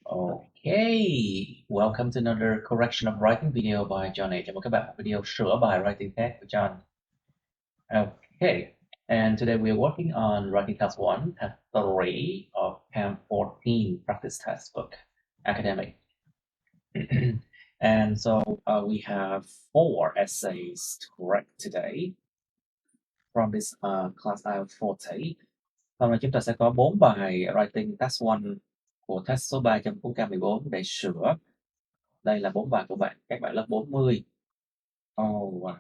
Okay, welcome to another correction of writing video by John A. Chào mừng các bạn vào video sửa bài writing khác của John. Okay, and today we are working on writing task 1, task 3 of Cam 14 practice test book, academic. And so we have 4 essays to correct today from this class IELTS 40. Hôm nay chúng ta sẽ có 4 bài writing task 1 của test số 3 trong cuốn K14 để sửa. Đây là 4 bài của bạn, các bạn lớp 40. Oh, wow.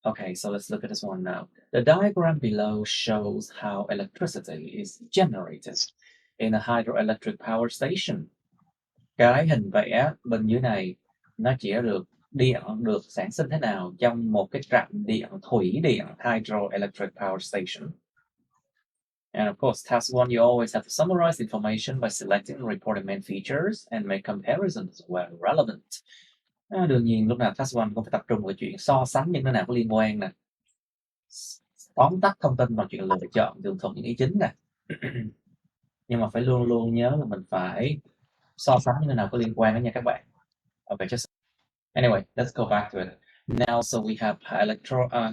Okay, so let's look at this one now. The diagram below shows how electricity is generated in a hydroelectric power station. Cái hình vẽ bên dưới này nó chỉ điện được sản sinh thế nào trong một cái trạm điện thủy điện hydroelectric power station. And of course, task 1, you always have to summarize information by selecting and reporting main features and make comparisons where relevant. Đương nhiên lúc nào task 1 cũng phải tập trung vào chuyện so sánh những cái nào có liên quan nè, tóm tắt thông tin bằng chuyện lựa chọn tường thuật những ý chính nè. Nhưng mà phải luôn luôn nhớ là mình phải so sánh những cái nào có liên quan đó nha các bạn. Okay, just anyway, let's go back to it. Now, so we have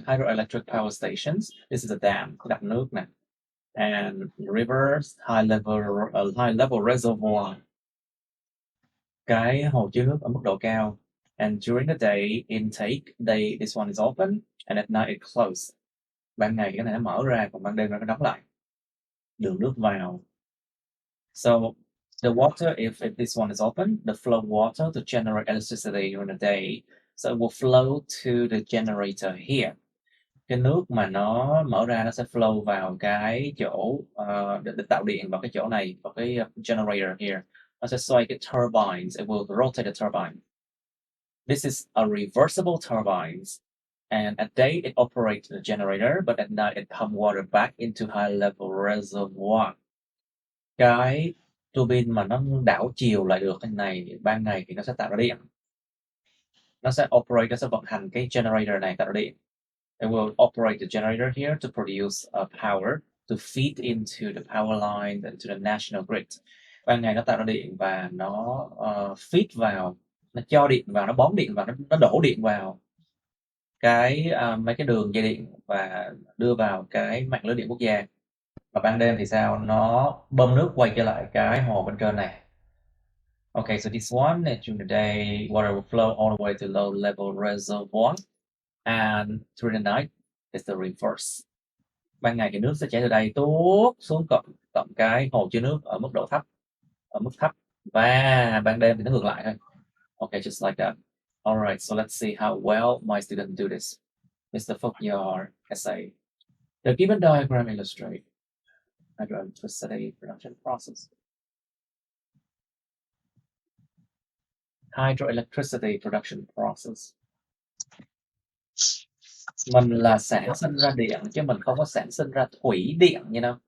hydroelectric power stations. This is a dam, đập nước nè. And rivers, high level reservoir. Cái hồ chứa nước ở mức độ cao. And during the day intake, this one is open, and at night it closed. Ban ngày cái này nó mở ra, còn ban đêm nó đóng lại. Đường nước vào. So the water, if this one is open, the flow water to generate electricity during the day, so it will flow to the generator here. Cái nước mà nó mở ra nó sẽ flow vào cái chỗ để tạo điện vào cái chỗ này, vào cái generator here. Nó sẽ xoay cái turbines, it will rotate the turbine. This is a reversible turbines, and at day it operates the generator, but at night it pump water back into high level reservoir. Cái turbine mà nó đảo chiều lại được cái này, ban ngày thì nó sẽ tạo ra điện. Nó sẽ operate, nó sẽ vận hành cái generator này tạo ra điện. It will operate the generator here to produce power to feed into the power line and to the national grid. Ban ngày nó tạo ra điện và nó feed vào, nó cho điện vào, nó bón điện vào, nó đổ điện vào cái mấy cái đường dây điện và đưa vào cái mạng lưới điện quốc gia. Và ban đêm thì sao? Nó bơm nước quay trở lại cái hồ bên trên này. Okay, so this one, during the day, water will flow all the way to low level reservoir, and during the night, it's the reverse. Ban ngày thì nước sẽ chảy từ đây tuốt xuống tận cái hồ chứa nước ở mức độ thấp, và ban đêm thì nó ngược lại thôi. Okay, just like that. All right, so let's see how well my students do this. Mr. Phúc, your essay. The given diagram illustrates hydroelectricity production process. Hydroelectricity production process. Mình là sản sinh ra điện chứ mình không có sản sinh ra thủy điện, you know.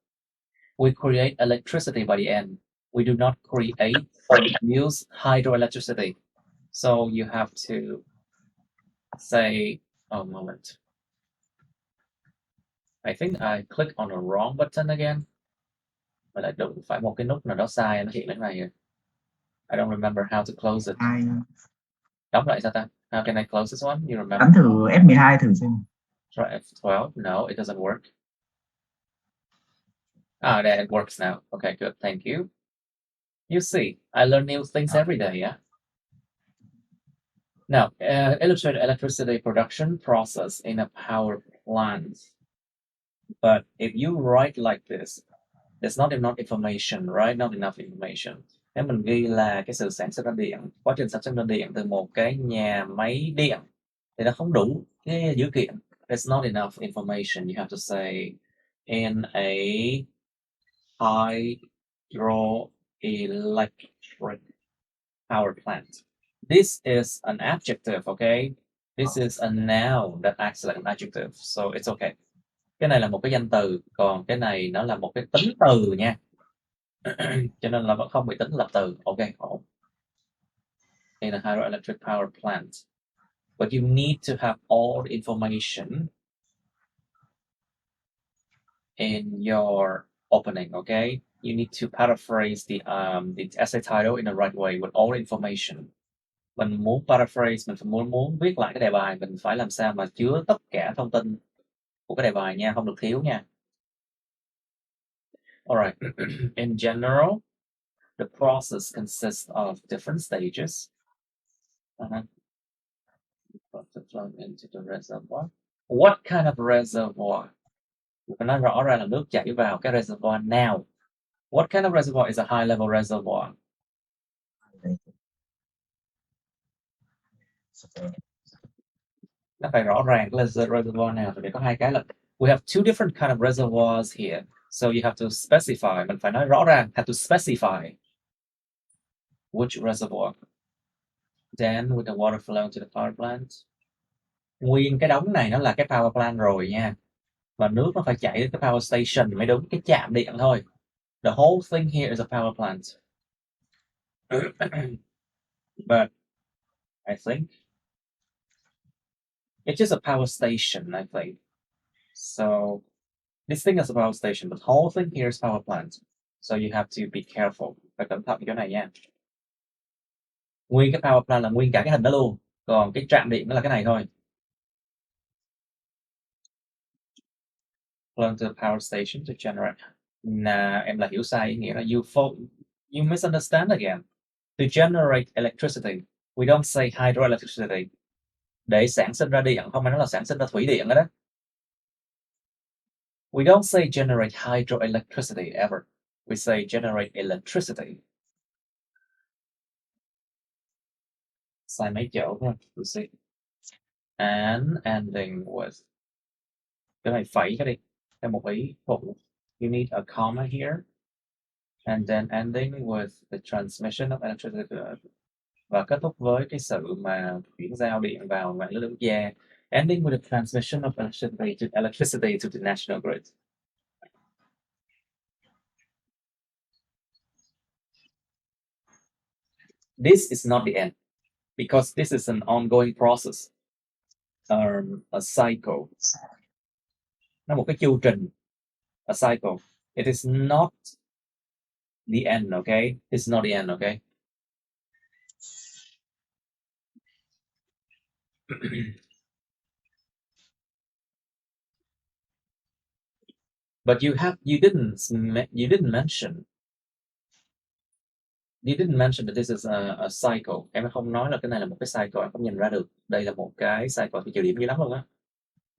We create electricity by the end. We do not create or use hydroelectricity. So you have to say, oh, moment. I think I clicked on the wrong button again. Mình lại đụng phải một cái nút nào đó sai, nó hiện lên này. I don't remember how to close it. Đóng lại sao ta? How can I close this one? You remember? Bấm thử F12 thử xem. Try F12. No, it doesn't work. Ah, there it works now. Okay, good. Thank you. You see, I learn new things every day, yeah? Now, illustrate electricity production process in a power plant. But if you write like this, there's not enough information, right? Not enough information. Nếu mình ghi là cái sự sản xuất ra điện, quá trình sản xuất ra điện từ một cái nhà máy điện thì nó không đủ cái dữ kiện. There's not enough information. You have to say in a hydroelectric power plant. This is an adjective, okay? This is a noun that acts like an adjective, so it's okay. Cái này là một cái danh từ, còn cái này nó là một cái tính từ nha. Cho nên là vẫn không bị tính lập từ. Okay, ổn. In a hydroelectric power plant. But you need to have all the information in your opening, okay? you need to paraphrase the essay title in the right way with all information. Mình muốn paraphrase, mình muốn viết lại cái đề bài, mình phải làm sao mà chứa tất cả thông tin của cái đề bài nha, không được thiếu nha. Alright, in general, the process consists of different stages. Put the flow into the reservoir. What kind of reservoir? Mình nói rõ ra là nước chảy vào cái reservoir nào. What kind of reservoir is a high level reservoir? Nó phải rõ ràng cái reservoir nào, thì có hai cái là we have two different kind of reservoirs here, so you have to specify. Mình phải nói rõ ràng, have to specify which reservoir. Then with the water flow to the power plant. Nguyên cái đống này nó là cái power plant rồi nha, và nước nó phải chảy đến cái power station mới đúng, cái trạm điện thôi. The whole thing here is a power plant. But I think it's just a power station, I think. So this thing is a power station, but the whole thing here is power plant. So you have to be careful. Phải cẩn thận chỗ này nha. Nguyên cái power plant là nguyên cả cái hình đó luôn. Còn cái trạm điện nó là cái này thôi. Plug to the power station to generate. Em là hiểu sai ý nghĩa là you misunderstand again. To generate electricity, we don't say hydroelectricity. Để sản sinh ra điện, không phải nói là sản sinh ra thủy điện đó. We don't say generate hydroelectricity ever. We say generate electricity. Sai mấy chỗ thôi. You see. And ending with. Cái này phẩy cái đi. Thêm một ý phụ. You need a comma here. And then ending with the transmission of electricity. Và kết thúc với cái sự mà chuyển giao điện vào mạng lưới quốc gia. Ending with the transmission of electricity to the national grid. This is not the end, because this is an ongoing process, a cycle. Nó một cái chu trình, a cycle. It is not the end, okay? It's not the end, okay? But you didn't mention that this is a cycle. Em không nói là cái này là một cái cycle, em không nhìn ra được đây là một cái cycle thì trừ điểm dữ lắm luôn á.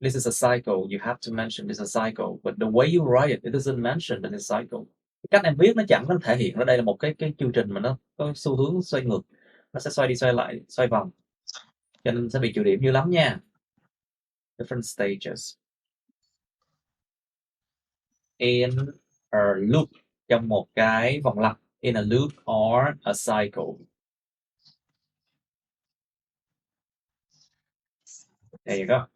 This is a cycle. You have to mention this is a cycle, but the way you write it doesn't mention that it's a cycle. Cách em viết nó chẳng có thể hiện ra đây là một cái chu trình mà nó có xu hướng xoay ngược, nó sẽ xoay đi xoay lại, xoay vòng, cho nên sẽ bị trừ điểm dữ lắm nha. Different stages in a loop, trong một cái vòng lặp, in a loop or a cycle. There you go.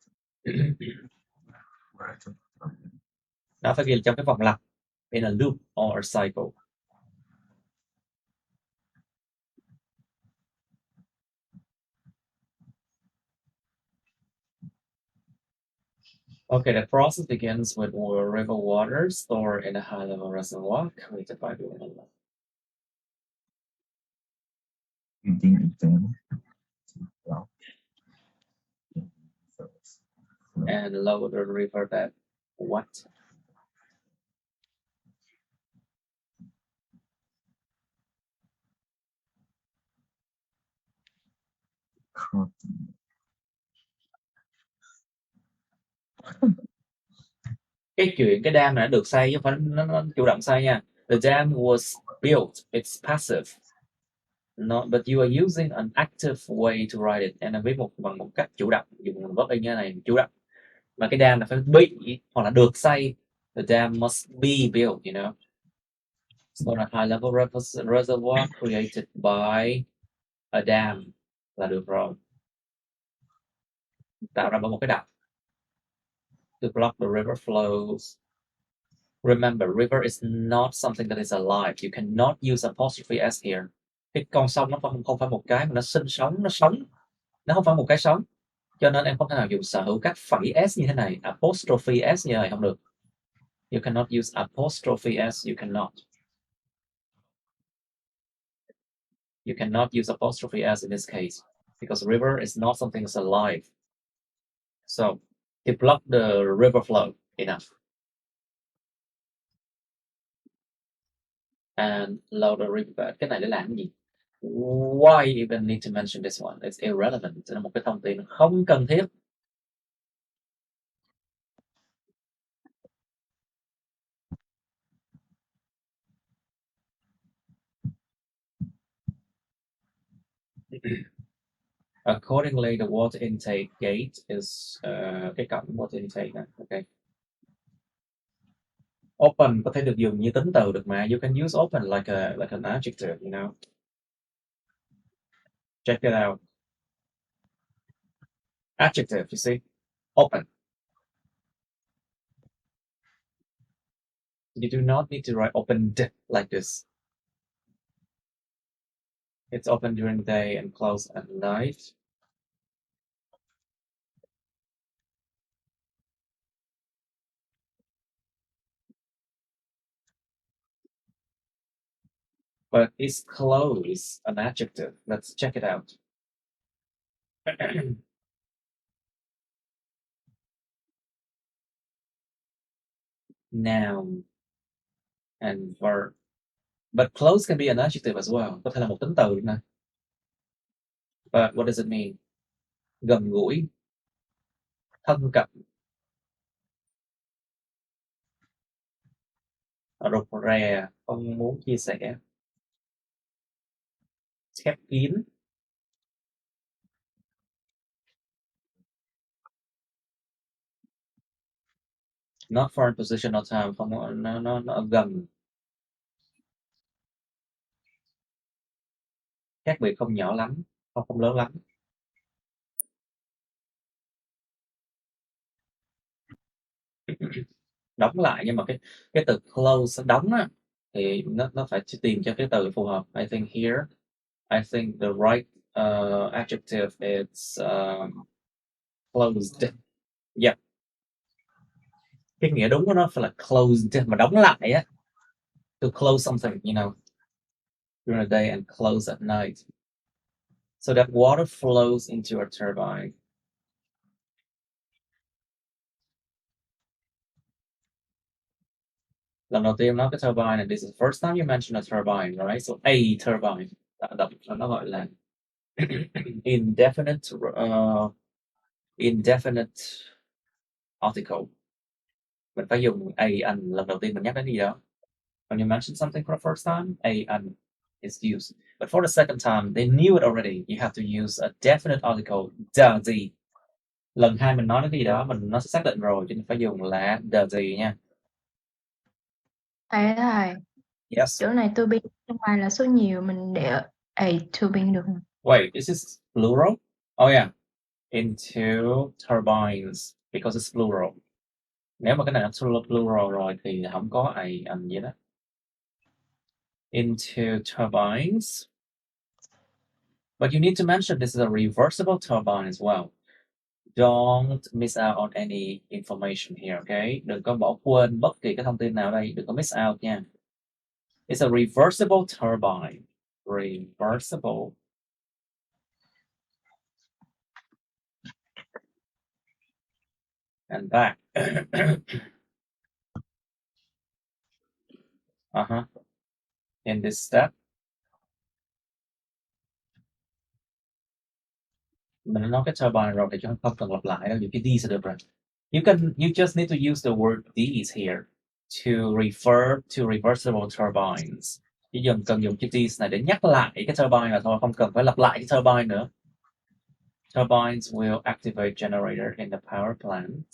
Nó phải ghi trong cái vòng lặp, in a loop or a cycle. Okay, the process begins with river water stored in a high-level reservoir created by the wind. And lower the river bed. What? Cái chuyện cái dam này đã được xây chứ không phải nó chủ động xây nha. The dam was built. It's passive. But you are using an active way to write it. And viết bằng một cách chủ động, dùng verb in như này, chủ động. Mà cái dam là phải bị hoặc là được xây. The dam must be built, you know. So a high-level reservoir created by a dam là được rồi. Tạo ra bởi một cái đập. To block the river flows. Remember, river is not something that is alive. You cannot use apostrophe s here. Cái con sông nó không phải một cái mà nó sinh sống, nó sống. Nó không phải một cái sống. Cho nên em không thể nào dùng sở hữu các phẩy s như thế này. Apostrophe s như này không được. You cannot use apostrophe s. You cannot. You cannot use apostrophe s in this case because river is not something that's alive. So it blocked the river flow enough. And load the riverbed. Cái này để làm cái gì? Why even need to mention this one? It's irrelevant. Nó là một cái thông tin không cần thiết. Accordingly, the water intake gate is cái cổng water intake này. Okay. Open có thể được dùng như tính từ được mà. You can use open like an adjective, you know. Check it out. Adjective, you see, open. You do not need to write opened like this. It's open during the day and closed at night. But is close an adjective? Let's check it out. Noun and verb. But close can be an adjective as well. Có thể là một tính từ nè. But what does it mean? Gần gũi, thân cận, rụt rè, không muốn chia sẻ, khép kín. Not foreign position or time, không nó gần. Khác biệt không nhỏ lắm, không lớn lắm. Đóng lại, nhưng mà cái từ close đóng á thì nó phải tìm cho cái từ phù hợp. I think here, I think the right adjective is closed. Yep. Cái nghĩa đúng của nó phải là closed mà đóng lại á. To close something, you know, during the day and close at night. So that water flows into a turbine. Lần đầu tiên nói cái turbine này, this is the first time you mention a turbine, right? So a turbine. Đọc nó gọi là indefinite article. Mình phải dùng a and lần đầu tiên mình nhắc đến gì đó. When you mention something for the first time, a and is used. But for the second time, they knew it already. You have to use a definite article, the gì. Lần hai mình nói đến cái gì đó, nó sẽ xác định rồi, cho nên phải dùng là the gì nha. Thầy, Yes. chỗ này to be trong bài là số nhiều, mình để a to be được. Wait, is this plural? Oh yeah, into turbines because it's plural. Nếu mà cái này là plural rồi thì không có a and gì đó. Into turbines. But you need to mention this is a reversible turbine as well. Don't miss out on any information here, okay? Đừng có bỏ quên bất kỳ cái thông tin nào đây, đừng có miss out nha. It's a reversible turbine. Reversible. And back. In this step, mình nói cái turbine rồi thì chúng không cần lặp lại đâu, những cái these là được rồi. You just need to use the word these here to refer to reversible turbines. Chỉ cần dùng chữ these này để nhắc lại cái turbine là thôi, không cần phải lặp lại cái turbine nữa. Turbines will activate generator in the power plant.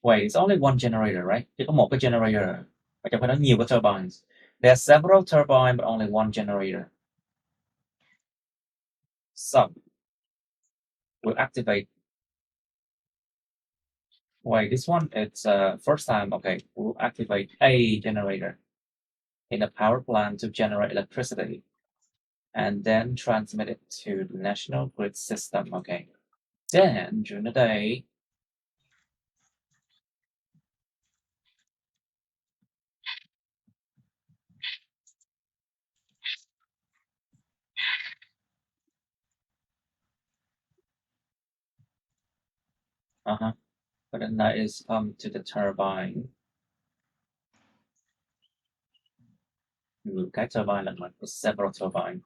Wait, it's only one generator, right? Chỉ có một cái generator, mà chẳng phải nói nhiều cái turbines. There are several turbines, but only one generator. So, we'll activate. Wait, this one, it's first time, okay. We'll activate a generator in a power plant to generate electricity and then transmit it to the national grid system, okay. Then, during the day, But then that is pumped to the turbine. Cái turbine là like several turbine.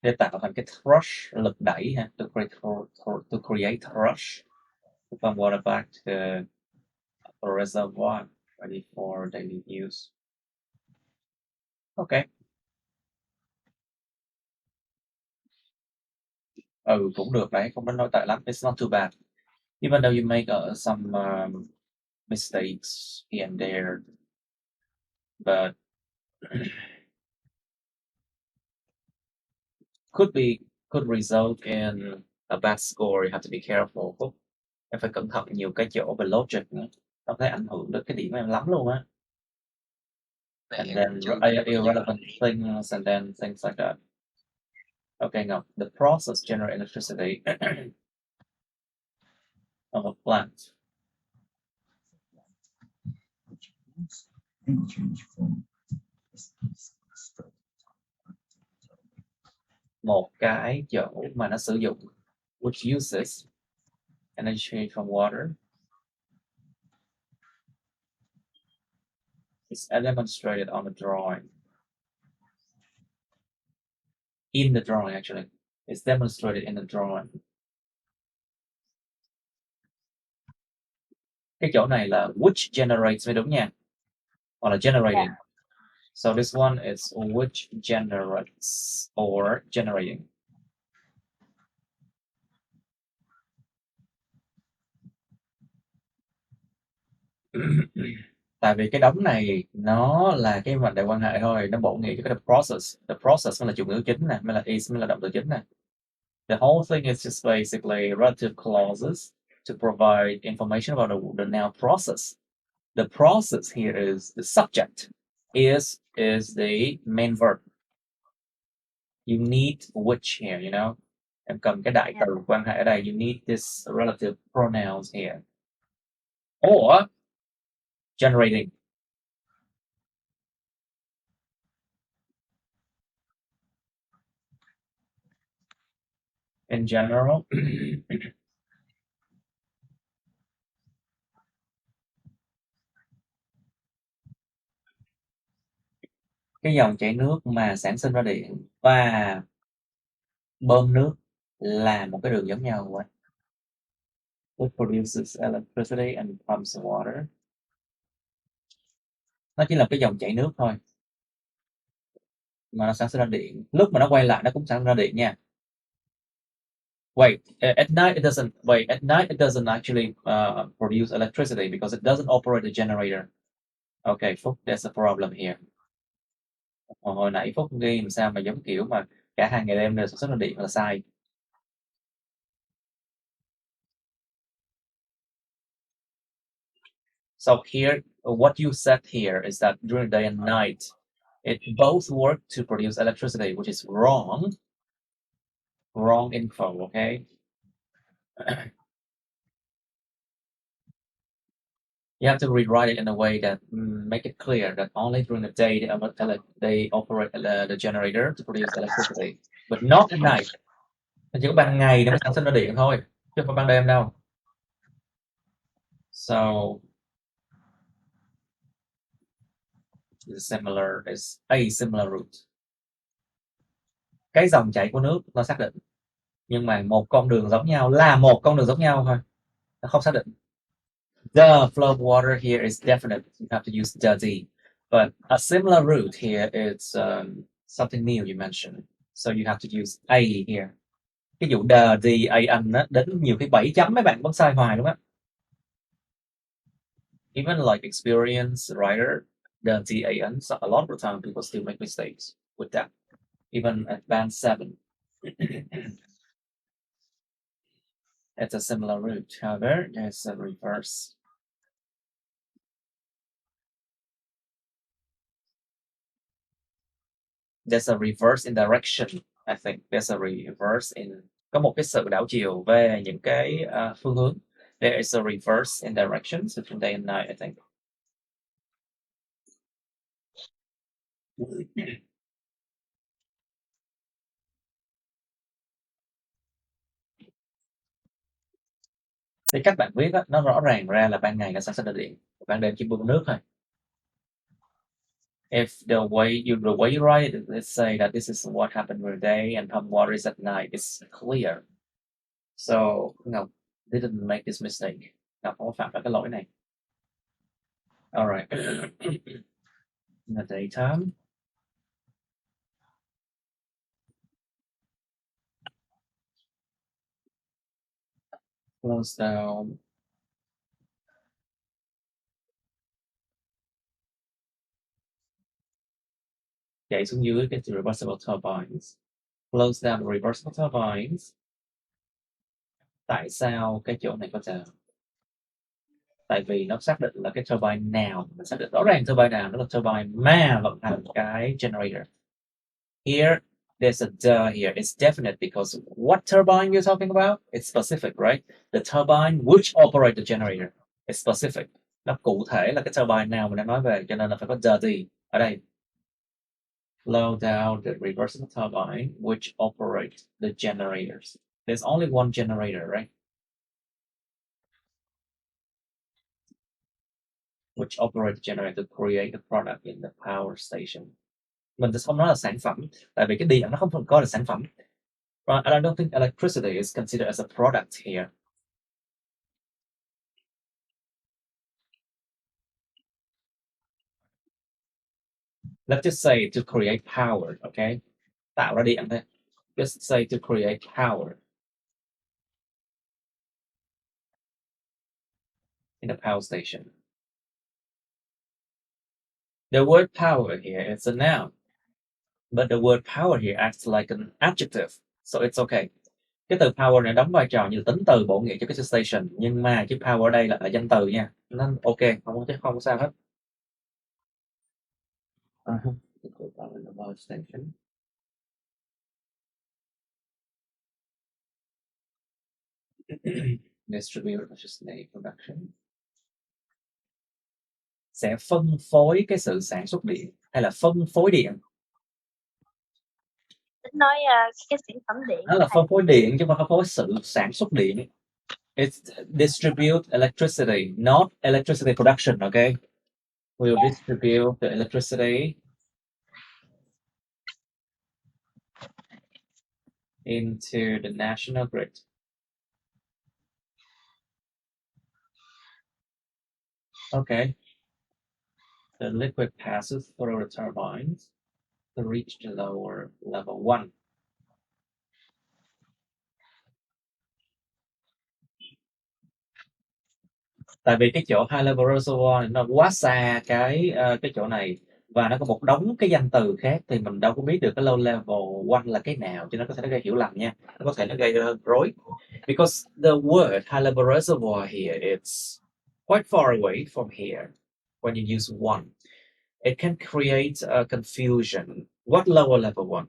Để tạo thành cái thrust lực đẩy ha, to create thrust to pump water back to the reservoir ready for daily use. Okay. Cũng được đấy, không đến nỗi tệ lắm. It's not too bad. Even though you make some mistakes here and there, but could result in a bad score. You have to be careful. Em phải cẩn thận nhiều cái chỗ về logic nữa. Nó có thể ảnh hưởng đến cái điểm em lắm luôn á. And then irrelevant things and then things like that. Okay, now the process generate electricity of a plant. Một cái chỗ mà nó sử dụng which uses energy from water is demonstrated on the drawing. In the drawing, actually, it's demonstrated in the drawing. Cái chỗ này là which generates mới đúng nha, hoặc là generating. Yeah. So this one is which generates or generating. Tại vì cái đống này nó là cái mệnh đề quan hệ thôi, nó bổ nghĩa cho cái process. The process mới là chủ ngữ chính nè, mới là is, mới là động từ chính nè. The whole thing is just basically relative clauses to provide information about the noun process. The process here is the subject. Is the main verb. You need which here, you know. Em cần cái đại từ quan hệ ở đây. You need this relative pronouns here. Or generating. In general, cái dòng chảy nước mà sản sinh ra điện và bơm nước là một cái đường giống nhau vậy. It produces electricity and pumps water. Nó chỉ là cái dòng chảy nước thôi mà nó sản sinh ra điện. Lúc mà nó quay lại nó cũng sản sinh ra điện nha. Wait, at night it doesn't. Wait, at night it doesn't actually produce electricity because it doesn't operate the generator. Okay, Phúc, there's a problem here. Hồi nãy Phúc ghi làm sao mà giống kiểu mà cả hai ngày đêm đều sản xuất ra điện là sai. So here, what you said here is that during day and night, it both work to produce electricity, which is wrong. Wrong info, okay? You have to rewrite it in a way that make it clear that only during the day they operate the generator to produce electricity, but not at night. Chỉ có ban ngày nó mới sản sinh ra điện thôi, chứ không phải ban đêm đâu. So similar is a similar route. Cái dòng chảy của nước nó xác định, nhưng mà một con đường giống nhau là một con đường giống nhau thôi, nó không xác định. The flow of water here is definite. You have to use the. But a similar route here is something new you mentioned. So you have to use a here. Cái dụ the a anh á, đến nhiều khi 7 chấm mấy bạn vẫn sai hoài luôn á. Even like experienced writer, the a anh, so a lot of the time people still make mistakes with that. Even at band 7. It's a similar route. However, there's a reverse. There's a reverse in direction. I think there's a reverse in. Có một cái sự đảo chiều về những cái phương hướng. There is a reverse in direction between day and night, I think. Thì cách bạn viết á, nó rõ ràng ra là ban ngày nó sản sinh ra điện, ban đêm chỉ bơm nước thôi. If the way you write it, let's say that this is what happened during the day and pump water is at night, it's clear. So Ngọc didn't make this mistake. Ngọc không phạm phải cái lỗi này. Alright. In the daytime, close down chạy xuống dưới cái reversible turbines. Close down the reversible turbines. Tại sao cái chỗ này có chờ? Tại vì nó xác định là cái turbine nào, mình xác định rõ ràng turbine nào nó là turbine mà vận hành cái generator. Here, there's a duh here. It's definite because what turbine you're talking about? It's specific, right? The turbine which operate the generator. It's specific. Nó cụ thể là cái turbine nào mình đang nói về, cho nên là phải có the gì ở đây. Slow down the reversible turbine which operate the generators. There's only one generator, right? Which operate the generator to create the product in the power station. Mình sẽ không nói là sản phẩm, tại vì cái điện nó không coi là sản phẩm. And I don't think electricity is considered as a product here. Let's just say to create power, okay? Tạo ra điện thôi. Just say to create power in the power station. The word power here is a noun, but the word power here acts like an adjective, so it's okay. Cái từ power này đóng vai trò như tính từ bổ nghĩa cho cái station, nhưng mà chữ power ở đây là danh từ nha, nên ok, không có sao hết. Power in the power station. Distribute electricity production. Sẽ phân phối cái sự sản xuất điện hay là phân phối điện? Tính nói cái sản phẩm điện. Nó là phân phối điện chứ không phải phân phối sự sản xuất điện. It's distribute electricity, not electricity production, okay? We'll distribute the electricity into the national grid. Okay. The liquid passes through the turbines to reach the lower level 1. Tại vì cái chỗ high level reservoir nó quá xa cái chỗ này và nó có một đống cái danh từ khác thì mình đâu có biết được cái low level 1 là cái nào, cho nên có thể nó gây hiểu lầm nha. Nó có thể nó gây rối. Because the word high level reservoir here, it's quite far away from here when you use 1. It can create a confusion. What lower level 1?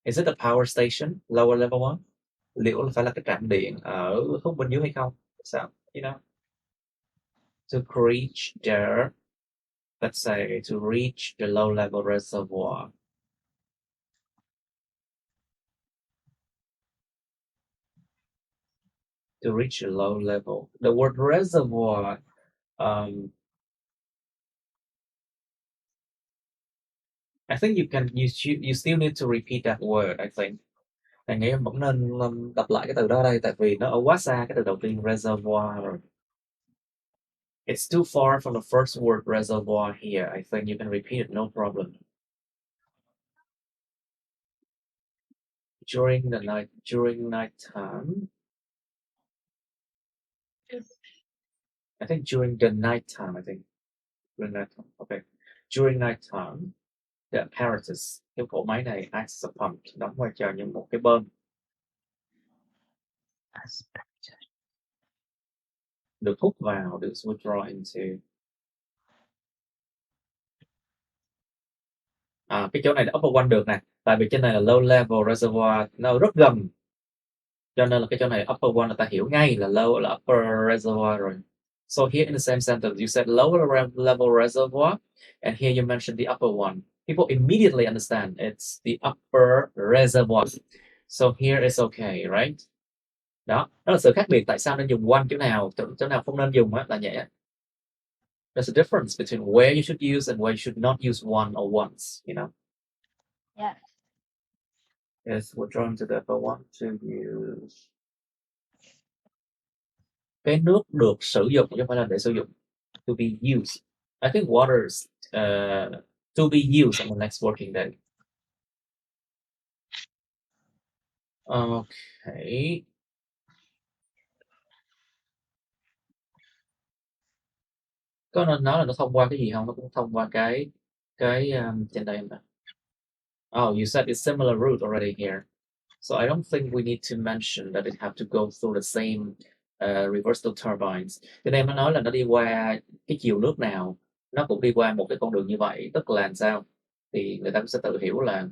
Is it a power station, lower level 1? Liệu phải là cái trạm điện ở khúc bên dưới hay không? So, you know, to reach there, let's say to reach the low level reservoir. To reach a low level. The word reservoir, I think you still need to repeat that word, I think. Thầy nghĩ em vẫn nên đọc lại cái từ đó ở đây, tại vì nó ở quá xa cái từ đầu tiên reservoir rồi. It's too far from the first word reservoir here. I think you can repeat it, no problem. During nighttime. I think during the nighttime, During nighttime, okay. During nighttime, the apparatus, cái cỗ máy này acts as a pump, đóng vai trò như một cái bơm. Được hút vào, được withdraw into. Cái chỗ này là upper one được nè, tại vì trên này là low level reservoir, nó rất gần, cho nên là cái chỗ này upper one là ta hiểu ngay là low là upper reservoir rồi. So here in the same sentence, you said lower level reservoir, and here you mentioned the upper one. People immediately understand it's the upper reservoir. So here is okay, right? Đó là sự khác biệt tại sao nên dùng one, chỗ nào không nên dùng á, là vậy á. There's a difference between where you should use and where you should not use one or once, you know. Dạ. Yes, we're drawn to the want to use. Cái nước được sử dụng chứ không phải là để sử dụng. To be used. I think water's to be used on the next working day. Okay. Có nên nói là nó thông qua cái gì không? Nó cũng thông qua cái trên đây mà. Oh, you said it's similar route already here. So I don't think we need to mention that it have to go through the same reversal turbines. Cho nên nó nói là nó đi qua cái chiều nước nào, nó cũng đi qua một cái con đường như vậy. Tức là làm sao? Thì người ta cũng sẽ tự hiểu là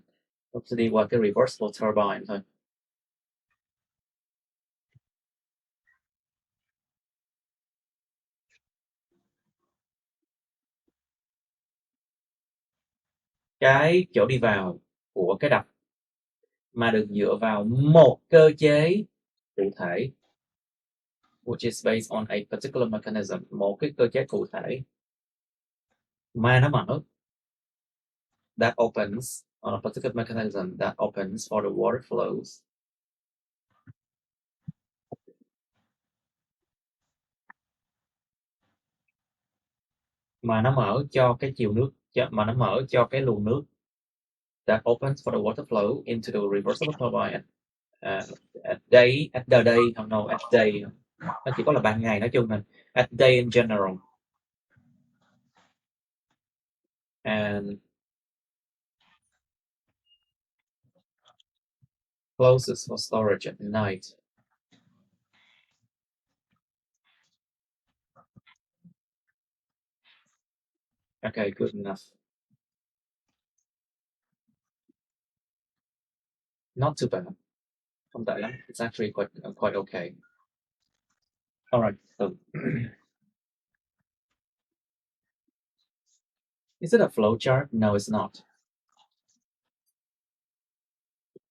nó sẽ đi qua cái reversible turbine thôi. Cái chỗ đi vào của cái đập mà được dựa vào một cơ chế cụ thể, which is based on a particular mechanism, một cái cơ chế cụ thể mà nó mở, that opens on a particular mechanism that opens for the water flows. Mà nó mở cho cái chiều nước, mà nó mở cho cái luồng nước, that opens for the water flow into the reversible turbine at the day, không no, at day, nó chỉ có là ban ngày nói chung là at day in general, and closes for storage at night. Okay, good enough. Not too bad. Không tệ lắm. It's actually quite okay. All right. So, is it a flowchart? No, it's not.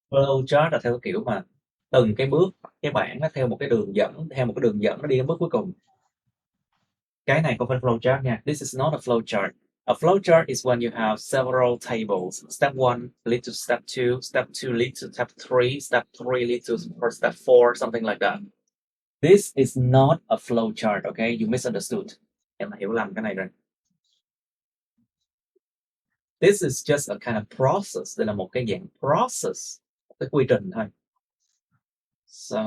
Flowchart là theo cái kiểu mà từng cái bước cái bảng nó theo một cái đường dẫn, nó đi đến bước cuối cùng. Cái này không phải flowchart nha. This is not a flowchart. A flowchart is when you have several tables. Step 1 lead to step 2, step 2 lead to step 3, step 3 lead to step 4, something like that. This is not a flowchart, okay? You misunderstood. Em hiểu lầm cái này rồi. This is just a kind of process. Đây là một cái dạng process, cái quy trình thôi. So,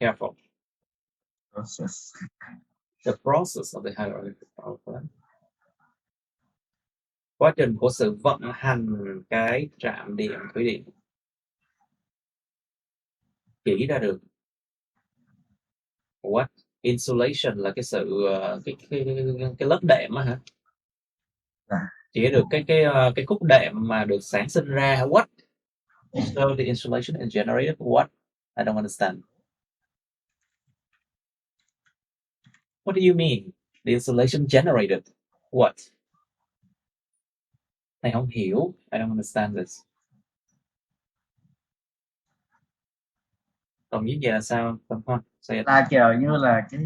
careful. Process. The process of the hydroelectric power plant. Quá trình của sự vận hành cái trạm điện thủy điện. Chỉ ra được. What? Insulation là cái sự cái lớp đệm á hả? Chỉ được cái khúc đệm mà được sản sinh ra. What? So the insulation is generated. What? I don't understand. What do you mean? The insulation generated. What? Này không hiểu. I don't understand this. Còn như vậy là sao? Không không. Là kiểu như là cái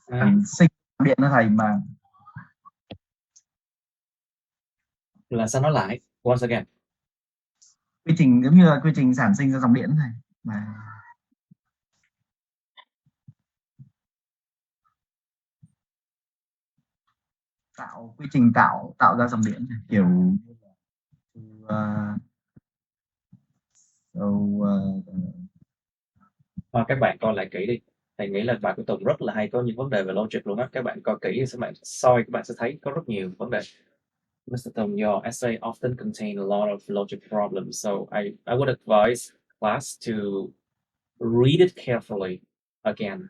sản sinh điện nó thầy mà. Là sao nói lại? Once again. Quy trình giống như là quy trình sản sinh ra dòng điện này mà. Quy trình tạo ra dòng điện này, kiểu Các bạn coi lại kỹ đi. Thầy nghĩ là bài của Tùng rất là hay, có những vấn đề về logic luôn á. Các bạn coi kỹ các bạn sẽ thấy có rất nhiều vấn đề. Mr. Tùng, your essay often contain a lot of logic problems, so I would advise class to read it carefully again.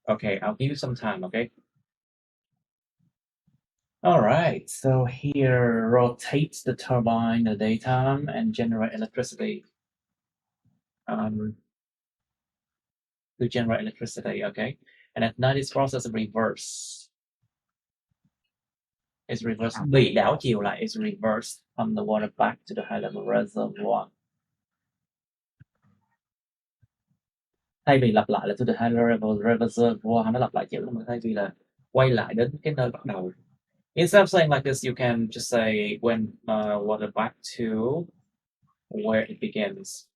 Okay, I'll give you some time, okay? All right, so here rotates the turbine in the daytime and generate electricity. To generate electricity, okay? And at night this process is reverse. It's reversed. Bị đảo chiều lại is reversed from the water back to the high level reservoir. Thay vì lặp lại là to the higher reservoir, nó lặp lại chữ mà thay vì là quay lại đến cái nơi bắt đầu. Instead of saying like this, you can just say when water back to where it begins.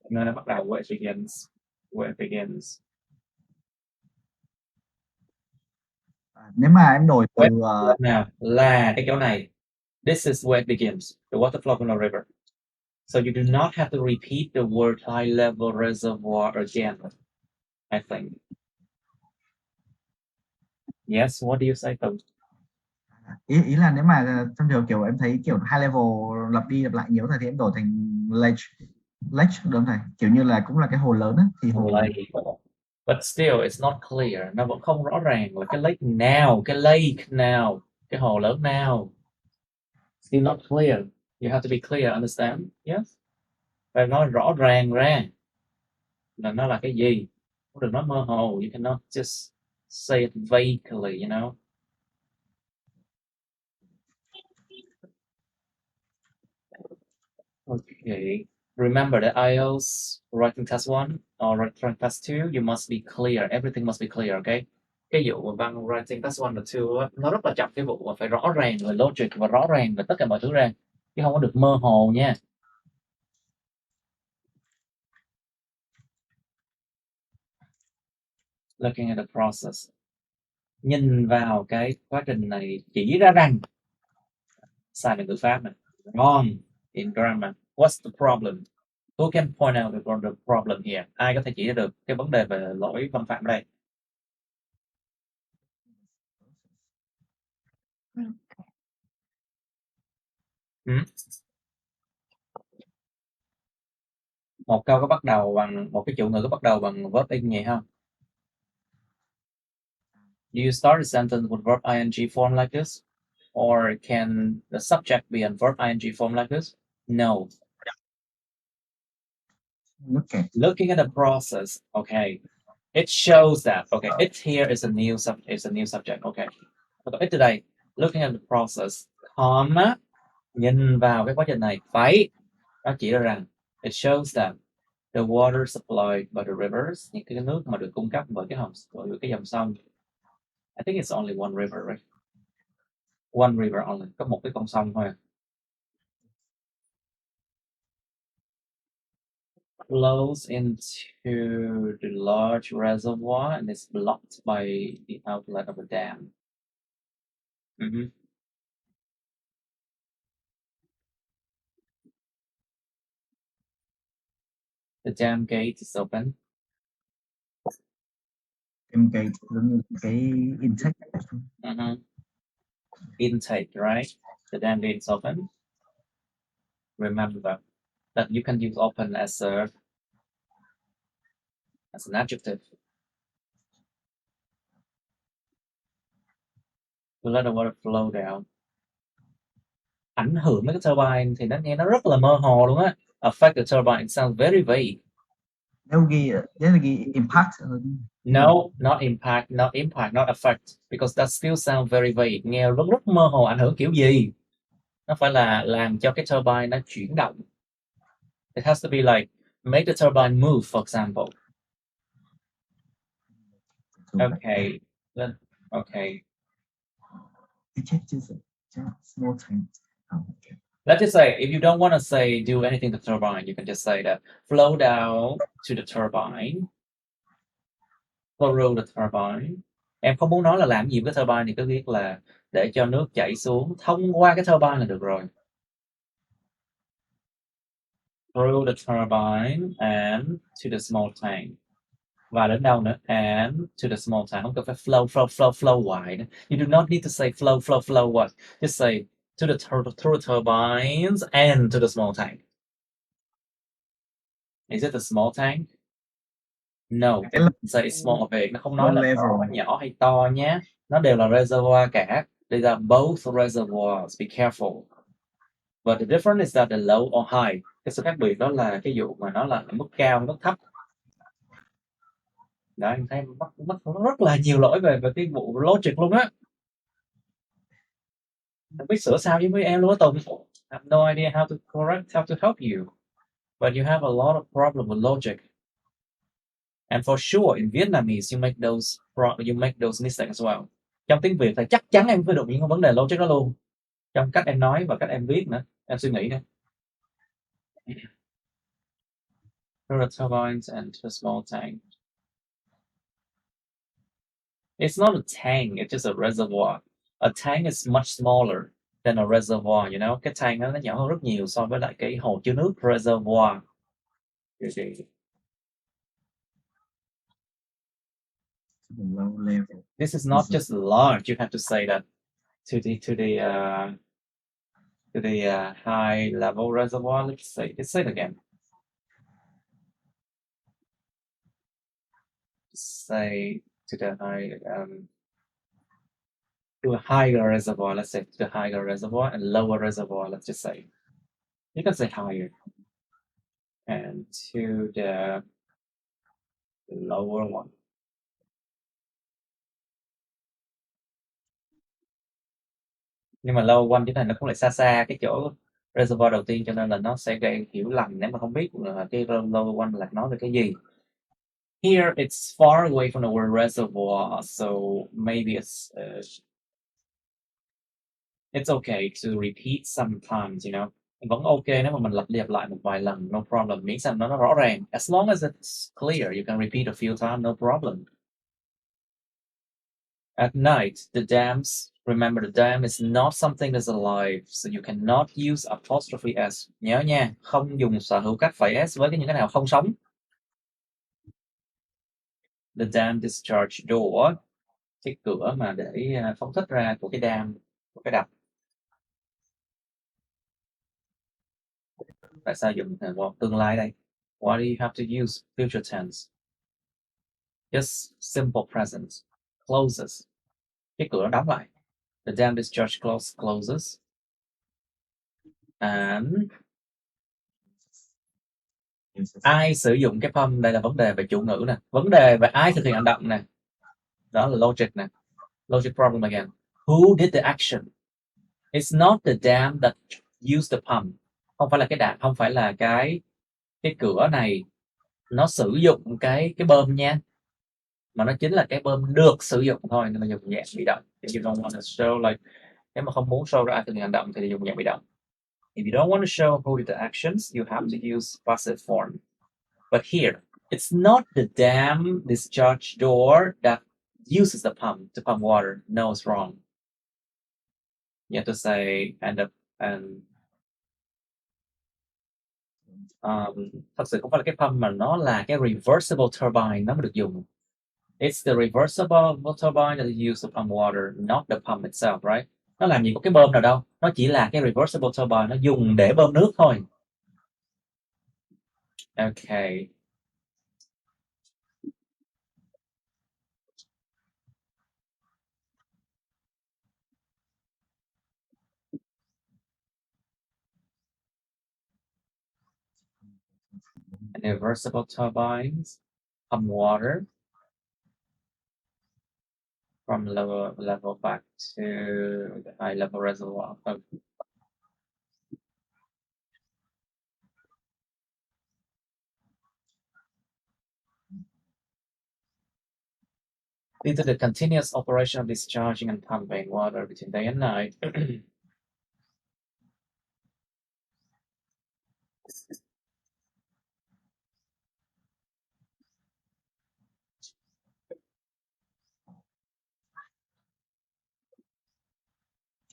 Nơi nó bắt đầu, where it begins. Where it begins. Nếu mà em đổi từ nào là cái chỗ này. This is where it begins. The water flow from the river. So you do not have to repeat the word high level reservoir again, I think. Yes, what do you say, Tùng? ý là nếu mà trong trường kiểu em thấy kiểu high level lặp đi lặp lại nhiều thì em đổi thành lake đúng không thầy? Kiểu như là cũng là cái hồ lớn á, thì hồ Lake. But still, it's not clear. Nó vẫn không rõ ràng là cái lake nào, cái lake nào, cái hồ lớn nào. Still not clear. You have to be clear, understand? Yes. Phải nói rõ ràng ra là nó là cái gì. Không được nói mơ hồ. You cannot just say it vaguely, you know. Okay. Remember the IELTS writing test 1 or writing test 2, you must be clear. Everything must be clear, okay? Cái vụ mà văn writing test 1 và 2 á, nó rất là chậm cái vụ mà phải rõ ràng về logic và rõ ràng về tất cả mọi thứ ra. Chứ không có được mơ hồ nha. Looking at the process. Nhìn vào cái quá trình này chỉ ra rằng sai về ngữ pháp này. Wrong in grammar. What's the problem? Who can point out the problem here? Ai có thể chỉ ra được cái vấn đề về lỗi văn phạm đây? Một câu có bắt đầu bằng một cái chủ ngữ có bắt đầu bằng verb in vậy không? Do you start a sentence with verb ing form like this? Or can the subject be in verb ing form like this? No. Looking at the process, okay. It shows that, okay, it here is a new subject, okay. It today, looking at the process, comma, nhìn vào cái quá trình này, phải, nó chỉ ra rằng, it shows that the water supplied by the rivers, những cái nước mà được cung cấp bởi cái dòng sông. I think it's only one river, right? One river only, có một cái con sông thôi. Flows into the large reservoir and is blocked by the outlet of a dam. The dam gate is open. Em cái giống như cái intake. Intake, right? The dam gate is open. Remember that you can use open as an adjective. To let the water flow down. Ảnh hưởng mấy cái turbine thì nó nghe nó rất là mơ hồ luôn á. Affect the turbine, it sounds very vague. Nếu ghi impact. No, not impact, not affect, because that still sounds very vague. Nghe rất mơ hồ, ảnh hưởng kiểu gì? Nó phải là làm cho cái turbine nó chuyển động. It has to be like make the turbine move, for example. Okay. Okay. Small tank. Let's just say if you don't want to say do anything to the turbine, you can just say that flow down to the turbine. Through the turbine. Em không muốn nói là làm gì với turbine thì cứ viết là để cho nước chảy xuống thông qua cái turbine là được rồi. Through the turbine and to the small tank. Và đến đâu nữa? And to the small tank. Không cần phải flow hoài nữa. You do not need to say flow what. Just say through the turbines and to the small tank. Is it a small tank? No, it doesn't say small big. Nó không nói là nhỏ hay to nhé. Nó đều là reservoir cả. They are both reservoirs. Be careful. But the difference is that the low or high. Cái sự khác biệt đó là cái vụ mà nó là mức cao hay mức thấp. Đó, anh thấy mất rất là nhiều lỗi về cái vụ logic luôn á. Không biết sửa sao với mấy em luôn á Tùng. I have no idea how to correct, how to help you. But you have a lot of problem with logic. And for sure in Vietnamese you make those mistakes as well. Trong tiếng Việt thì chắc chắn em phải được những vấn đề logic đó luôn. Trong cách em nói và cách em viết nữa, em suy nghĩ nữa. There are turbines and a small tank. It's not a tank, it's just a reservoir. A tank is much smaller than a reservoir, you know. Cái tank nó nhỏ hơn rất nhiều so với lại cái hồ chứa nước reservoir. Low level. This is not just large. You have to say that to the high level reservoir. Let's say it again. Say to the to a higher reservoir. Let's say to the higher reservoir and lower reservoir. Let's just say you can say higher and to the lower one. Nhưng mà low one cái này nó cũng lại xa xa cái chỗ reservoir đầu tiên, cho nên là nó sẽ gây hiểu lầm nếu mà không biết là cái lower one là nói về cái gì. Here it's far away from the word reservoir, so maybe it's okay to repeat sometimes, you know. Vẫn ok nếu mà mình lặp đi lặp lại một vài lần, no problem. Miễn sao nó rõ ràng. As long as it's clear, you can repeat a few times, no problem. At night, the dams, remember the dam is not something that's alive, so you cannot use apostrophe s. Nhớ nha, không dùng sở hữu các phẩy s với những cái nào không sống. The dam discharge door, cái cửa mà để phóng thích ra của cái dam, của cái đập. Tại sao dùng tương lai đây? Why do you have to use future tense? Just simple present. Closes. Cái cửa đóng lại. The dam discharge closes. And ai sử dụng cái form, đây là vấn đề về chủ ngữ nè. Vấn đề về ai thực hiện hành động nè. Đó là logic nè. Logic problem again. Who did the action? It's not the dam that used the pump. Không phải là cái đạn, không phải là cái cửa này nó sử dụng cái bơm nha, mà nó chính là cái bơm được sử dụng thôi, nên là dùng dạng bị động. If you don't want to show like, nếu mà không muốn show ra ai thực hiện hành động thì dùng dạng bị động. If you don't want to show who did the actions, you have to use passive form. But here, it's not the dam discharge door that uses the pump to pump water. No, it's wrong. You have to say thật sự không phải là cái pump mà nó là cái reversible turbine nó mới được dùng. It's the reversible turbine that is used to pump water, not the pump itself, right? Nó làm gì có cái bơm nào đâu. Nó chỉ là cái reversible turbine, nó dùng để bơm nước thôi. Okay. And reversible turbines pump water from lower level back to the high level reservoir. Due to the continuous operation of discharging and pumping water between day and night.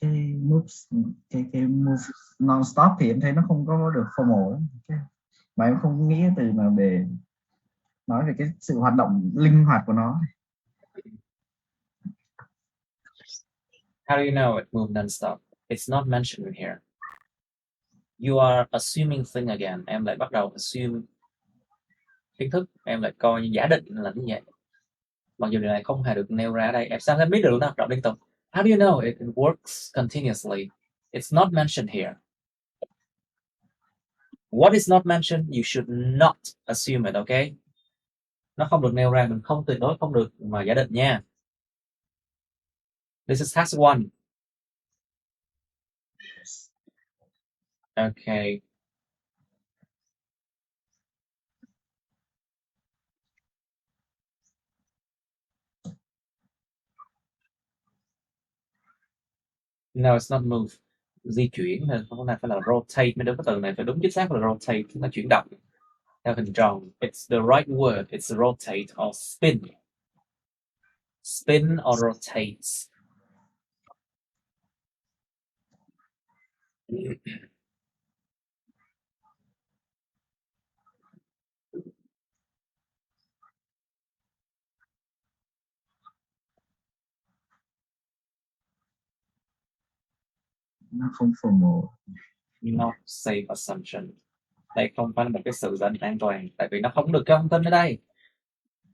Cái move non-stop thì em thấy nó không có được formal, mà em không nghĩ từ nào để nói về cái sự hoạt động linh hoạt của nó. How do you know it moved non-stop? It's not mentioned in here. You are assuming thing again. Em lại bắt đầu assume kiến thức, em lại coi như giả định là như vậy. Mặc dù điều này không hề được nêu ra ở đây. Em sao em biết được nó hoạt động liên tục? How do you know it works continuously? It's not mentioned here. What is not mentioned, you should not assume it, okay? Nó không được nêu ra, mình không tuyệt đối không được mà giả định nha. This is task 1. Okay. No, it's not move. Di chuyển nên không phải là rotate, mới đúng, cái từ này phải đúng chính xác là rotate, nó chuyển động theo hình tròn. It's the right word. It's rotate or spin. Spin or rotates. Nó không formal. Not safe assumption. Đây không phải là một cái sự giả định an toàn, tại vì nó không được cái thông tin ở đây.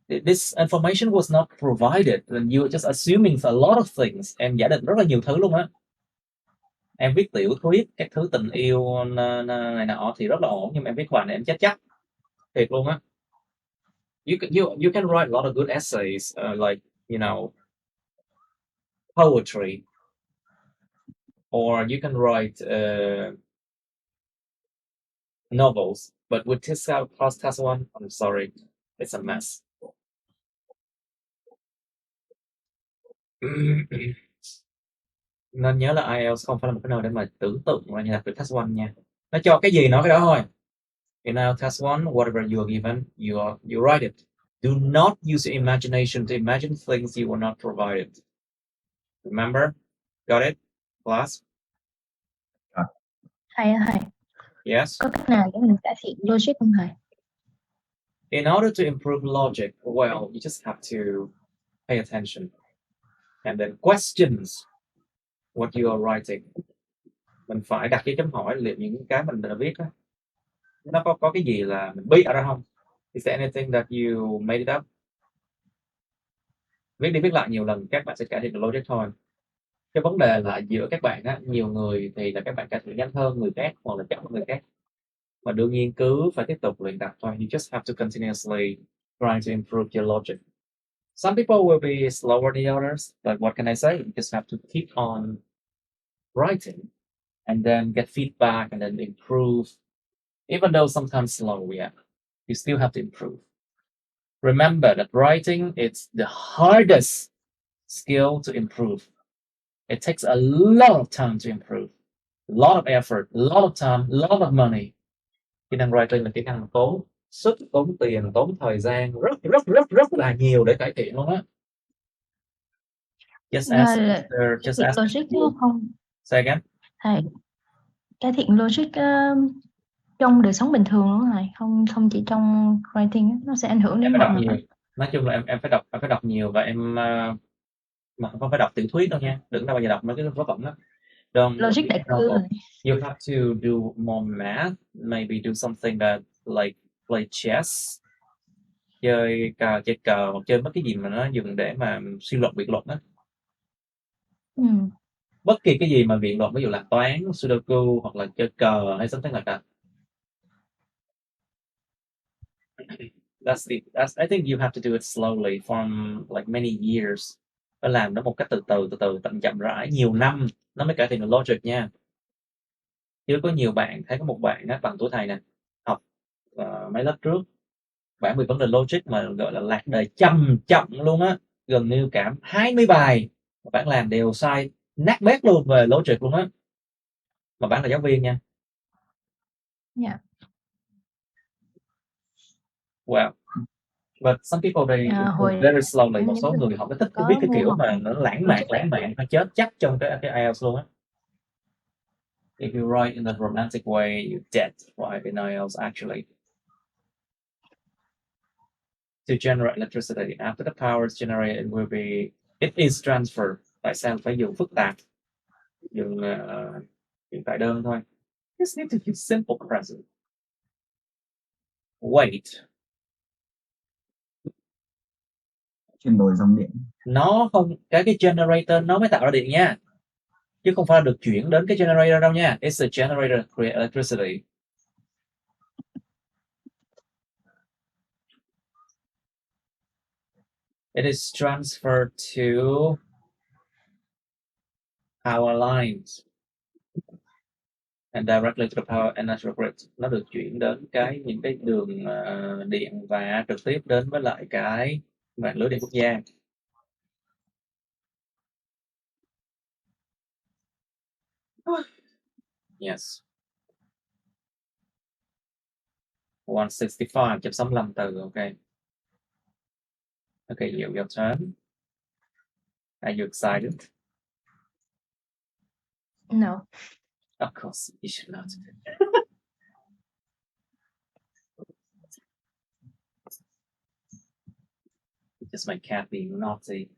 This information was not provided, and you were just assuming a lot of things. Em giả định rất là nhiều thứ luôn á. Em viết tiểu thuyết các thứ tình yêu này nọ thì rất là ổn, nhưng mà em viết bài này em chết chắc thiệt luôn á. You can write a lot of good essays, like, you know, poetry, or you can write novels, but with this class task one, I'm sorry, it's a mess. Nên nhớ là IELTS không phải là một cái nơi để mà tưởng tượng là như là từ task one nha. Nó cho cái gì nói cái đó thôi. You know, task one, whatever you are given, you write it. Do not use your imagination to imagine things you were not provided. Remember? Got it? Class? Thầy ơi, thầy, Yes? có cách nào để mình cải thiện logic không thầy? In order to improve logic, well, you just have to pay attention. And then questions what you are writing. Mình phải đặt cái chấm hỏi liệu những cái mình đã viết đó, nó có cái gì là mình bịa ra không? Is there anything that you made it up? Viết đi viết lại nhiều lần các bạn sẽ cải thiện được logic thôi. Cái vấn đề là giữa các bạn á, nhiều người thì là các bạn cải thiện nhanh hơn người khác hoặc là chậm hơn người khác. Mà đương nhiên cứ phải tiếp tục luyện tập thôi. You just have to continuously try to improve your logic. Some people will be slower than others, but what can I say? You just have to keep on writing and then get feedback and then improve. Even though sometimes slow, yeah, you still have to improve. Remember that writing is the hardest skill to improve. It takes a lot of time to improve. A lot of effort, a lot of time, a lot of money. Kỹ năng writing là kỹ năng tốn sức, tốn tiền, tốn thời gian rất là nhiều để cải thiện luôn á. Just ask Cải thiện logic đó không? Say again. Thầy, cải thiện logic trong đời sống bình thường luôn thầy, không chỉ trong writing, nó sẽ ảnh hưởng đến Em phải mọi đọc mặt. nhiều. Nói chung là em phải đọc nhiều, và em mà không phải đọc tiểu thuyết đâu nha. Đừng bao giờ đọc mấy cái vớ vẩn đó. Logic đại cương rồi. You have to do more math, maybe do something that like play chess, chơi cờ hoặc chơi bất cái gì mà nó dùng để mà suy luận biện luận đó. Bất kỳ cái gì mà biện luận, ví dụ là toán, sudoku hoặc là chơi cờ hay something like that. I think you have to do it slowly from like many years. Phải làm nó một cách từ từ chậm rãi nhiều năm nó mới cải thiện được logic nha. Chứ có nhiều bạn, thấy có một bạn á, bằng tuổi thầy nè, học mấy lớp trước, bạn bị vấn đề logic mà gọi là lạc đề trầm trọng luôn á, gần như cả 20 bài bạn làm đều sai nát bét luôn về logic luôn á, mà bạn là giáo viên nha. Yeah. Wow. But some people they very slowly. Một số người họ thích viết cái kiểu mà nó lãng mạn, nó chết chắc trong cái IELTS luôn á. If you write in a romantic way, you dead right in IELTS actually. To generate electricity, after the power is generated, it is transferred. Tại sao phải dùng phức tạp? Dùng hiện tại đơn thôi. Just need to use simple present. Wait. Chuyển đổi dòng điện. Nó không, cái generator nó mới tạo ra điện nha, chứ không phải được chuyển đến cái generator đâu nha. It's a generator create electricity. It is transferred to power lines and directly to the power and natural grid. Nó được chuyển đến những cái đường điện và trực tiếp đến với lại cái mạng lưới điện quốc gia. Yes. 165.65 từ, okay. Okay, your turn. Are you excited? No. Of course, you should not. Just my cat being naughty.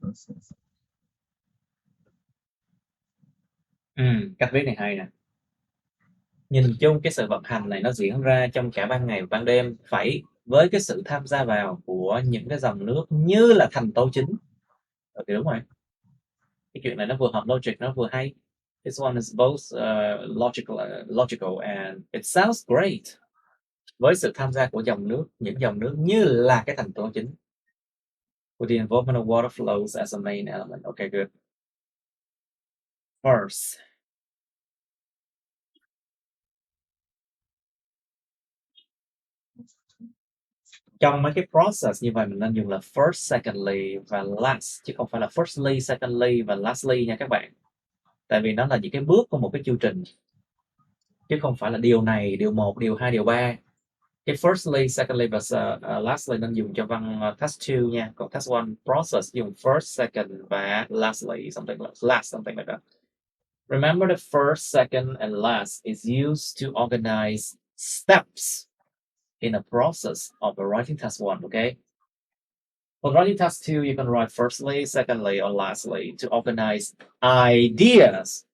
Process. Cách viết này hay nè. Nhìn chung cái sự vận hành này nó diễn ra trong cả ban ngày và ban đêm, phải với cái sự tham gia vào của những cái dòng nước như là thành tố chính. Thì đúng rồi. Cái chuyện này nó vừa hợp logic, nó vừa hay. This one is both logical and it sounds great. Với sự tham gia của dòng nước, những dòng nước như là cái thành tố chính. With the involvement of water flows as a main element. Okay, good. First. Trong mấy cái process như vậy mình nên dùng là first, secondly và last, chứ không phải là firstly, secondly và lastly nha các bạn. Tại vì nó là những cái bước của một cái chu trình, chứ không phải là điều này, điều 1, điều 2, điều 3. Cái firstly, secondly và lastly nên dùng cho văn task 2 nha. Còn task 1 process dùng first, second và lastly, something like that. Remember the first, second and last is used to organize steps in a process of writing task 1, okay? For writing task 2, you can write firstly, secondly, or lastly to organize ideas.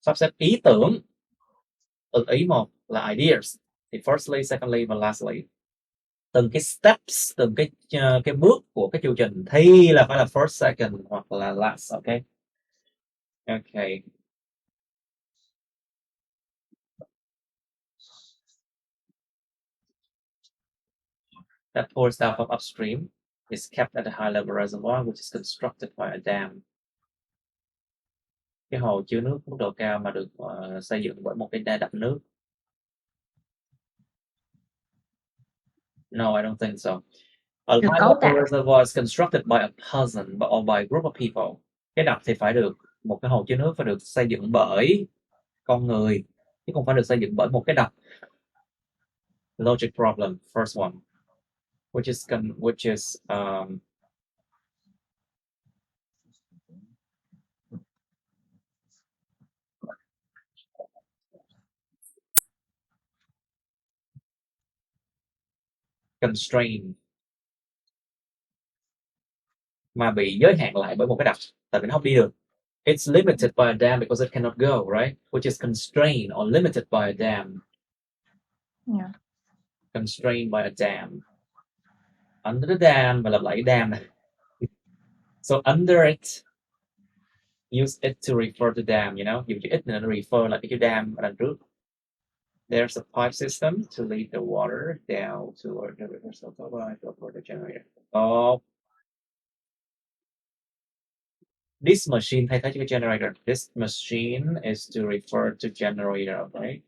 Sắp xếp ý tưởng. Từ ý một là ideas. Thì firstly, secondly và lastly. Từng cái steps, từng cái bước của cái chu trình thì là phải là first, second hoặc là last, okay? Okay. That pours down from upstream is kept at a high level reservoir which is constructed by a dam. Cái hồ chứa nước mức độ cao mà được xây dựng bởi một cái đập nước. No, I don't think so. A high level reservoir is constructed by a person or by a group of people. Cái đập thì phải được, một cái hồ chứa nước phải được xây dựng bởi con người, chứ không phải được xây dựng bởi một cái đập. Logic problem, first one, which is constrained, mà bị giới hạn lại bởi một cái đập, tại vì nó không đi được. It's limited by a dam because it cannot go, right? Which is constrained or limited by a dam. Yeah. Constrained by a dam. Under the dam, và lặp lại cái dam này. So under it, use it to refer to dam, you know? Dùng chữ it để nó refer lại cái chữ dam ở đằng trước. There's a pipe system to lead the water down toward the river so for the generator. Oh. This machine thay thế cho cái generator. This machine is to refer to generator, okay?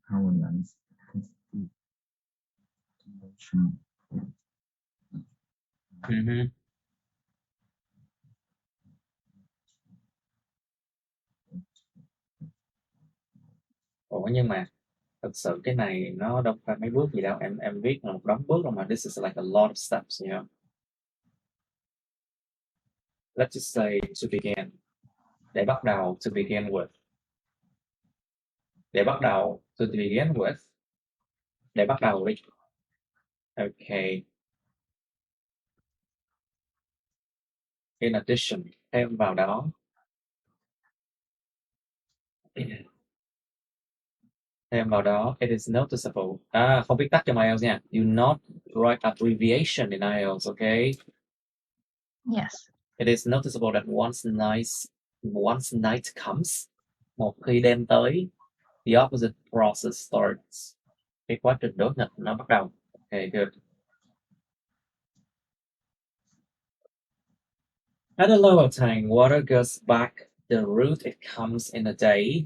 Power lines. Ủa nhưng mà thực sự cái này nó đâu phải mấy bước gì đâu, em viết là một đống bước rồi mà. This is like a lot of steps, you know. Let's just say to begin. Để bắt đầu, to begin with. Để bắt đầu, to begin with. Để bắt đầu đi. Okay. In addition, thêm vào đó. Thêm vào đó, it is noticeable. Không viết tắt trong IELTS nha. Do not write abbreviation in IELTS, okay? Yes. It is noticeable that one's once night comes, một khi đêm tới, the opposite process starts. Cái quá trình đối nghịch nó bắt đầu. Okay, good. At the lower tank, water goes back the route it comes in a day.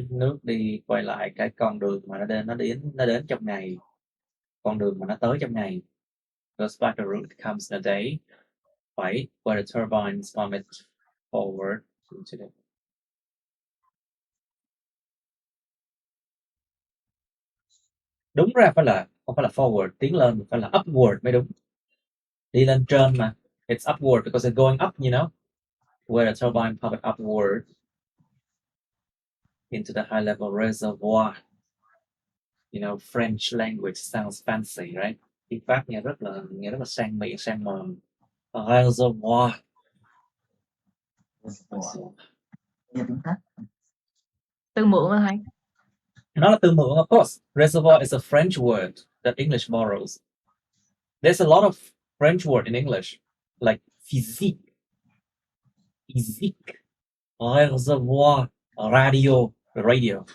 Nước đi quay lại cái con đường mà nó đến trong ngày, con đường mà nó tới trong ngày. Goes back the route it comes in a day. 7. Where the turbines vomit forward into the... Đúng ra không phải là forward, tiến lên, mà phải là upward mới đúng. Đi lên trên mà. It's upward because it's going up, you know. Where the turbine vomit upward into the high level reservoir. You know, French language sounds fancy, right? Tiếng Pháp nghe rất là sang mỹ, sang mồm. Reservoir. Nghe tiếng Pháp. Từ mượn mà thầy. Nó là từ mượn, of course. Reservoir is a French word that English borrows. There's a lot of French word in English, like physique, reservoir, radio.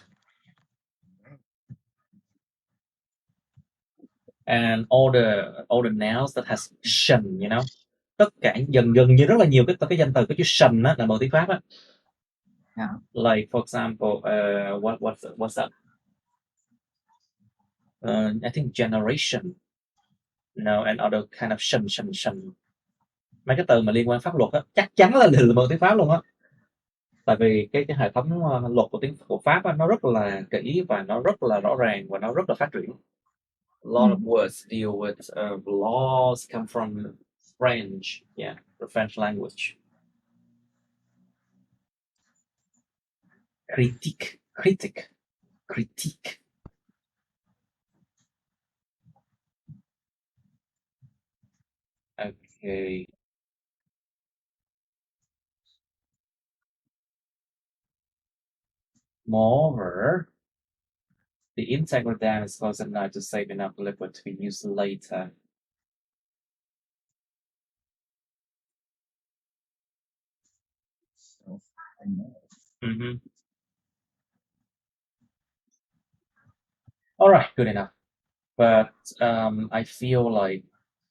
And all the nouns that has shen, you know. Tất cả gần như rất là nhiều cái danh từ có chữ shen á là bằng tiếng Pháp á. Yeah. Like for example, what's that? I think generation. No, and other kind of shen. Mấy cái từ mà liên quan pháp luật á, chắc chắn là bằng tiếng Pháp luôn á. Tại vì cái hệ thống luật của Pháp á, nó rất là kỹ và nó rất là rõ ràng và nó rất là phát triển. A lot of words deal with laws come from French, yeah, the French language. Critique. Okay. Moreover, the integral dam is close enough to save enough liquid to be used later. All right, good enough. But I feel like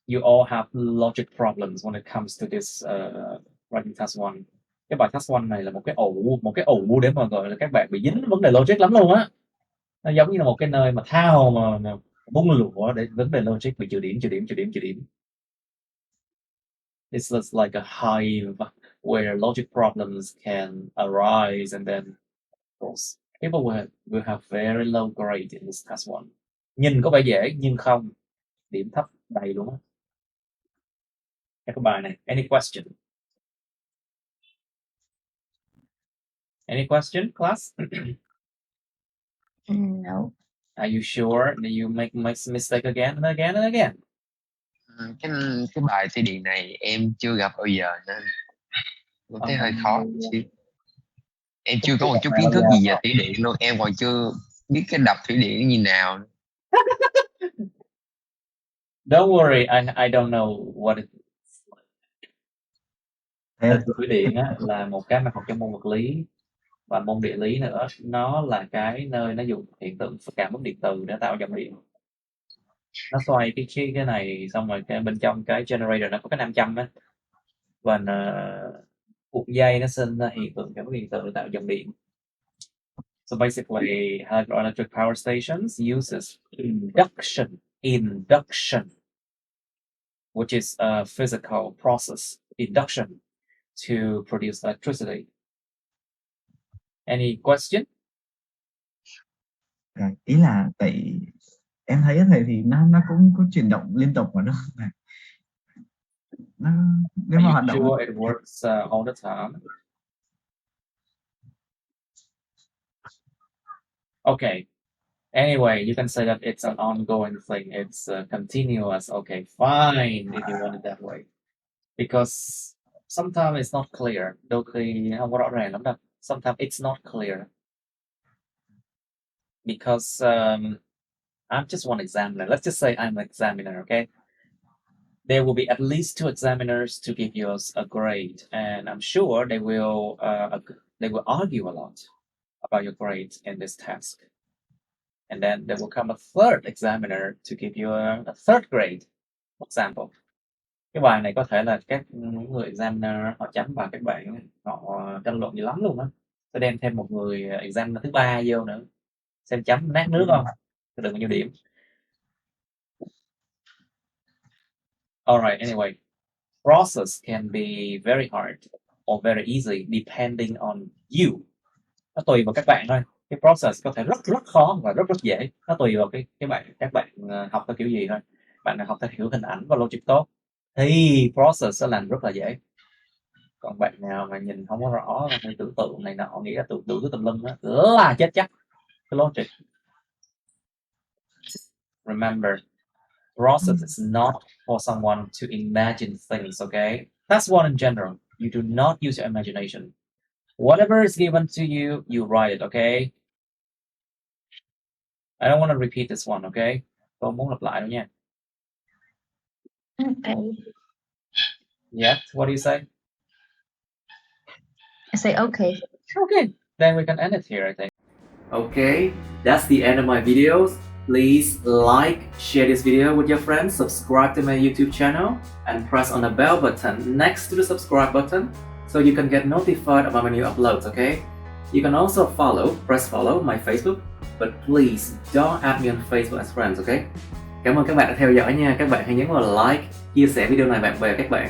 you all have logic problems when it comes to this writing task 1. Cái bài task 1 này là một cái ổ để mà gọi là các bạn bị dính vấn đề logic lắm luôn á. Nó giống như là một cái nơi mà thao mà bung lụa để vấn đề logic bị trừ điểm. It's just like a hive where logic problems can arise, and then of course people will have very low grade in this task 1. Nhìn có vẻ dễ nhưng không, điểm thấp đầy luôn á. Cái bài này, any question? Any question, class? No. Are you sure that you make mistake again and again and again? Cái bài thủy điện này em chưa gặp bao giờ nên cũng thấy hơi khó xíu. Em chưa có một chút kiến thức gì về thủy điện luôn, em còn chưa biết cái đập thủy điện như nào. Don't worry, I don't know what it is. Thủy điện á, là một cái mà học trong môn vật lý và môn địa lý nữa. Nó là cái nơi nó dùng hiện tượng cảm ứng điện từ để tạo dòng điện. Nó xoay cái này xong rồi cái bên trong cái generator nó có cái nam châm á, và cuộn dây nó sinh ra hiện tượng cảm ứng điện từ để tạo dòng điện. So basically, hydroelectric power stations uses induction, which is a physical process, induction, to produce electricity. Any question? Ý là tại em thấy thầy thì nó cũng có chuyển động liên tục mà đúng không này? Nếu mà hoạt động sure it works all the time? Okay. Anyway, you can say that it's an ongoing thing. It's continuous. Okay, fine if you want it that way. Because sometimes it's not clear. Đôi khi không có rõ ràng lắm đâu. Sometimes it's not clear. Because I'm just one examiner. Let's just say I'm an examiner, okay? there will be at least 2 examiners to give you a grade, and I'm sure they will argue a lot about your grades in this task. And then there will come a third examiner to give you a third grade. For example, cái bài này có thể là các người examiner họ chấm vào các bạn, họ tranh luận dữ lắm luôn á. Sẽ đem thêm một người examiner thứ ba vô nữa, xem chấm nát nước không, được bao nhiêu điểm. Alright, anyway, process can be very hard or very easy depending on you. Nó tùy vào các bạn thôi. Cái process có thể rất khó và rất dễ. Nó tùy vào các bạn học theo kiểu gì thôi. Bạn nào học theo kiểu hình ảnh và logic tốt thì process sẽ làm rất là dễ. Còn bạn nào mà nhìn không có rõ, hay tưởng tượng này nọ, nghĩ là tưởng tượng tùm lum á, là chết chắc. Cái logic. Remember, process is not for someone to imagine things, okay? That's one in general. You do not use your imagination. Whatever is given to you, you write it, okay? I don't want to repeat this one, okay? Không muốn lặp lại đâu nha. Okay. Yeah, what do you say? I say okay. Okay, then we can end it here, I think. Okay, that's the end of my videos. Please like, share this video with your friends, subscribe to my YouTube channel, and press on the bell button next to the subscribe button so you can get notified about my new uploads, okay? You can also press follow my Facebook, but please don't add me on Facebook as friends, okay? Cảm ơn các bạn đã theo dõi nha. Các bạn hãy nhấn vào like, chia sẻ video này bạn bè các bạn.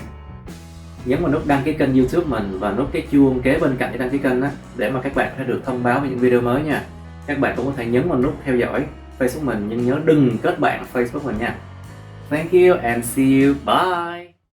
Nhấn vào nút đăng ký kênh YouTube mình và nút cái chuông kế bên cạnh cái đăng ký kênh đó để mà các bạn có thể được thông báo về những video mới nha. Các bạn cũng có thể nhấn vào nút theo dõi Facebook mình, nhưng nhớ đừng kết bạn Facebook mình nha. Thank you and see you. Bye.